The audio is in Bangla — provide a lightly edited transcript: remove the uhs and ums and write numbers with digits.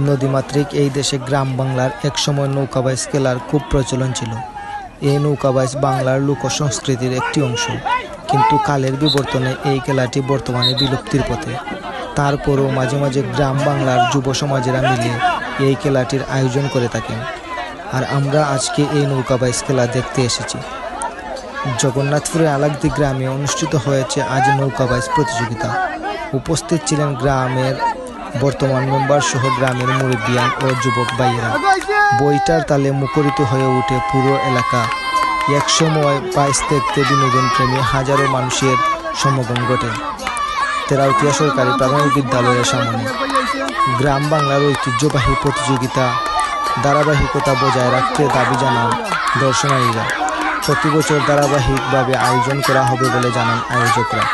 নদীমাতৃক এই দেশে গ্রাম বাংলার একসময় নৌকাবাইজ খেলার খুব প্রচলন ছিল। এই নৌকাবাইজ বাংলার লোক সংস্কৃতির একটি অংশ, কিন্তু কালের বিবর্তনে এই খেলাটি বর্তমানে বিলুপ্তির পথে। তারপরও মাঝে মাঝে গ্রাম বাংলার যুব সমাজেরা মিলে এই খেলাটির আয়োজন করে থাকেন। আর আমরা আজকে এই নৌকাবাইজ খেলা দেখতে এসেছি। জগন্নাথপুরের আলাকদি গ্রামে অনুষ্ঠিত হয়েছে আজ নৌকাবাইজ প্রতিযোগিতা। উপস্থিত ছিলেন গ্রামের বর্তমান মেম্বার সহ গ্রামের মুরব্বিয়ান ও যুবক ভাইয়েরা। বইটার তালে মুখরিত হয়ে ওঠে পুরো এলাকা। একসময় বাইশ দেখতে বিনোদন প্রেমী হাজারো মানুষের সমাগম ঘটে তেরাউতিয়া সরকারি প্রাথমিক বিদ্যালয়ের সামনে। গ্রাম বাংলার ঐতিহ্যবাহী প্রতিযোগিতা ধারাবাহিকতা বজায় রাখতে দাবি জানান দর্শনার্থীরা। প্রতি বছর ধারাবাহিকভাবে আয়োজন করা হবে বলে জানান আয়োজকরা।